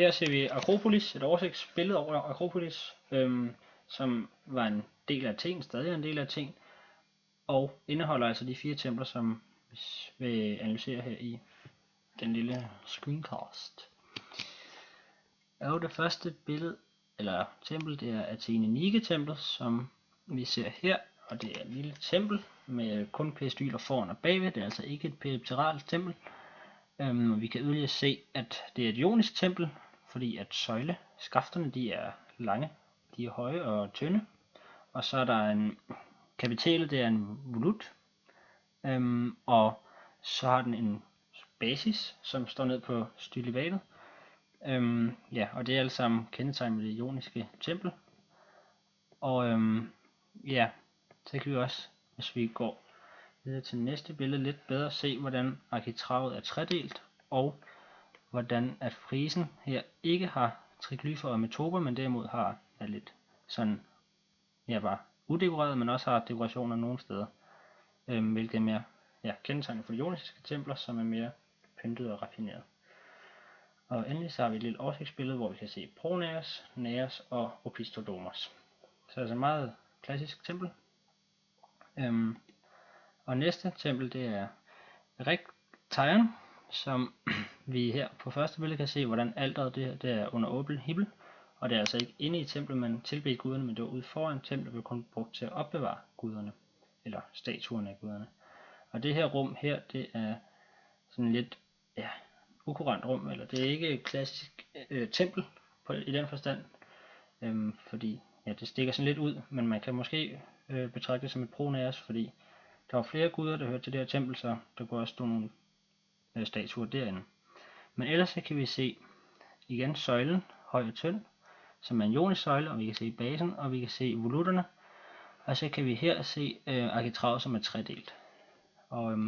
Her ser vi Akropolis, et oversigtsbillede over Akropolis, som var en del af Athen, stadig en del af Athen, og indeholder altså de 4 templer, som vi vil analysere her i den lille screencast. Og det første billede, eller tempel, det er Athene Nike-templet, som vi ser her, og det er et lille tempel med kun peristyler foran og bagved. Det er altså ikke et peripetralt tempel. Vi kan yderligere se, at det er et ionisk tempel, fordi at søjleskafterne de er lange, de er høje og tynde. Og så er der en kapitælet, det er en volut, og så har den en basis, som står ned på stylivatet. Og det er alle sammen kendetegn med det ioniske tempel. Og så kan vi også, hvis vi går videre til næste billede, lidt bedre se, hvordan arkitravet er tredelt, og hvordan at frisen her ikke har triglyfer og metoper, men derimod er lidt sådan, bare udekoreret, men også har dekorationer nogle steder, hvilket er mere kendetegn for de ioniske templer, som er mere pyntet og raffineret. Og endelig så har vi et lille oversigtsbillede, hvor vi kan se Pronaos, Naos og Opisthodomos. Så altså meget klassisk tempel. Og næste tempel, det er Erechtheion, som vi her på første billede kan se, hvordan alteret det er under åben himmel. Og det er altså ikke inde i templet, man tilbedte guderne, men det var ude foran templet, blev kun brugt til at opbevare guderne, eller statuerne af guderne. Og det her rum her, det er sådan lidt, ukurant rum, eller det er ikke et klassisk tempel i den forstand, fordi det stikker sådan lidt ud, men man kan måske betragte det som et Pronaos, fordi der var flere guder, der hørte til det her tempel, så der kunne også stå nogle statuer derinde. Men ellers så kan vi se igen søjlen, høj og tynd, som er en ionisk søjle, og vi kan se basen, og vi kan se volutterne, og så kan vi her se arkitravet, som er tredelt. Og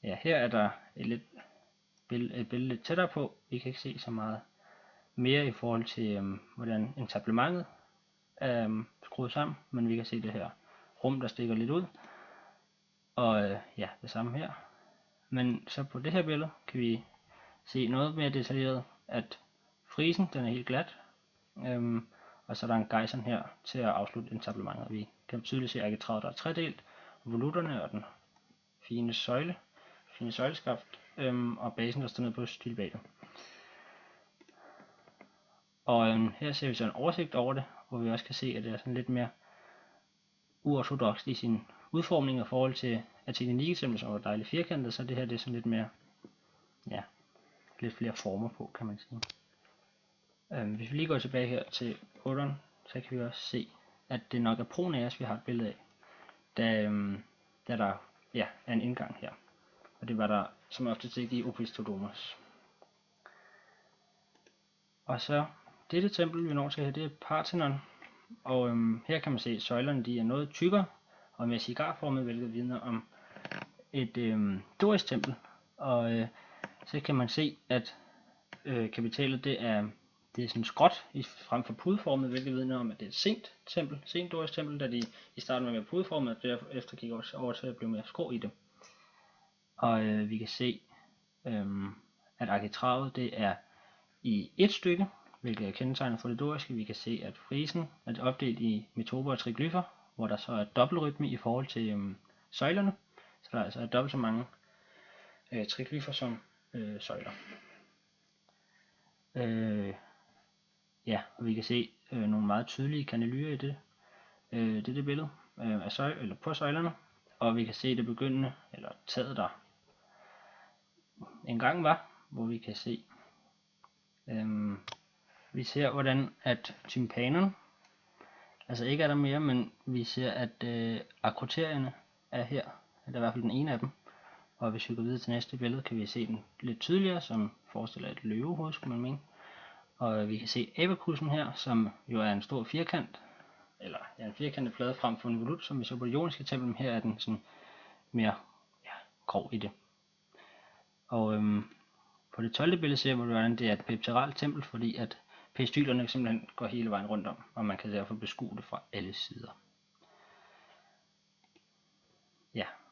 her er der et billede lidt tættere på. Vi kan ikke se så meget mere i forhold til, hvordan entablementet er skruet sammen, men vi kan se det her rum, der stikker lidt ud. Og det samme her. Men så på det her billede kan vi se noget mere detaljeret, at frisen den er helt glat, og så er der en gejsen her til at afslutte entablementet. Vi kan tydeligt se arkitravet, der er tredelt, volutterne og den fine søjleskaft, og basen, der står ned på stylbatet. Og her ser vi så en oversigt over det, hvor vi også kan se, at det er sådan lidt mere uorthodox i sin udformning i forhold til Athene Nike-templet, som var dejligt firkantet, så det her det er sådan lidt mere, lidt flere former på, kan man sige. Hvis vi lige går tilbage her til 8'eren, så kan vi også se, at det nok er Pronaos, vi har et billede af, da der er en indgang her. Og det var der som ofte set i Opisthodomos. Og så dette tempel, vi når til her, det er Parthenon. Og her kan man se, at søjlerne de er noget tykkere og mere cigarformet, hvilket vidner om et dorisk tempel. Og så kan man se, at kapitælet det er sådan skråt frem for pudeformet, hvilket vidner om, at det er et sent dorisk tempel, da de i starten var mere pudeformet, og derefter gik også over til at blive mere skrå i det. Og vi kan se, at arkitravet det er i et stykke, hvilket er kendetegnet for det doriske. Vi kan se, at frisen er opdelt i metoper og triglyfer, hvor der så er dobbeltrytme i forhold til søjlerne. Så der er altså dobbelt så mange triglyfer som søjler. Og vi kan se nogle meget tydelige kanelyrer i det billede på søjlerne. Og vi kan se det begyndende, eller taget der engang var, hvor vi kan se, vi ser hvordan at tympanerne, altså ikke er der mere, men vi ser at akroterierne er her, eller i hvert fald den ene af dem. Og hvis vi går videre til næste billede, kan vi se den lidt tydeligere, som forestiller et løvehoved, skulle man mene. Og vi kan se abakussen her, som jo er en stor firkant, eller en firkantet flade frem for en volut, som vi så på det ioniske tempel. Her er den sådan mere grov i det. Og på det 12. billede ser vi, hvordan det er et peripetralt tempel, fordi at peristylerne simpelthen går hele vejen rundt om, og man kan derfor beskue det fra alle sider.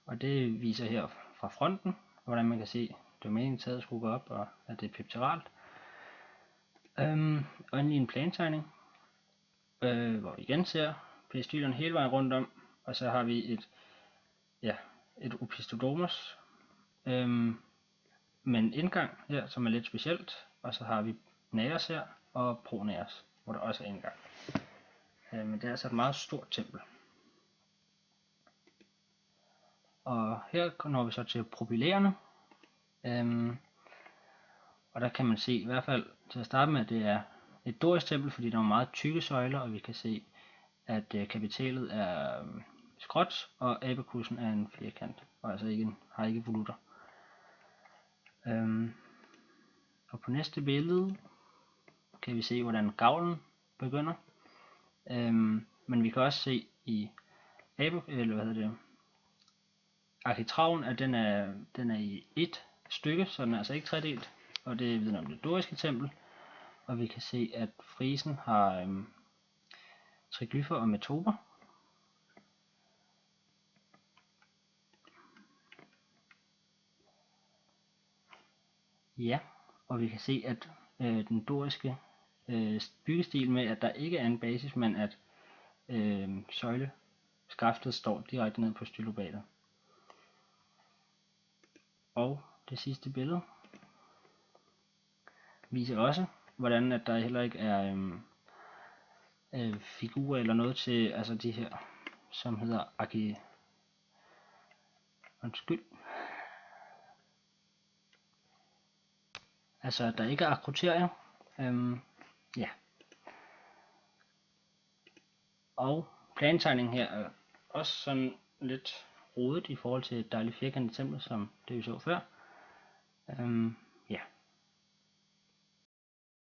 Og det viser her fra fronten, hvordan man kan se domænetaget skulle gå op, og at det er peripetralt. Og endelig en plantegning, hvor vi igen ser peristylerne hele vejen rundt om, og så har vi et Opisthodomos med en indgang her, som er lidt specielt, og så har vi Naos her, og Pronaos, hvor der også er indgang. Men det er altså et meget stort tempel. Og her når vi så til propylæerne, og der kan man se, i hvert fald til at starte med, at det er et dorisk tempel, fordi der er meget tykke søjler, og vi kan se, at kapitelet er skråt, og abakussen er en firkant, og altså har ikke volutter. Og på næste billede kan vi se, hvordan gavlen begynder. Men vi kan også se i arkitraven, at den er i et stykke, så den er altså ikke tredelt, og det vidner om det doriske tempel. Og vi kan se, at frisen har triglyfer og metoper. Ja, og vi kan se, at den doriske byggestil med, at der ikke er en basis, men at søjleskaftet står direkte ned på stylobatet. Og det sidste billede viser også, hvordan at der heller ikke er figurer eller noget til, altså de her, som hedder altså at der ikke er akroterier. Ja. Og plantegningen her er også sådan lidt rodet i forhold til et dejligt firkantet tempel, som det vi så før.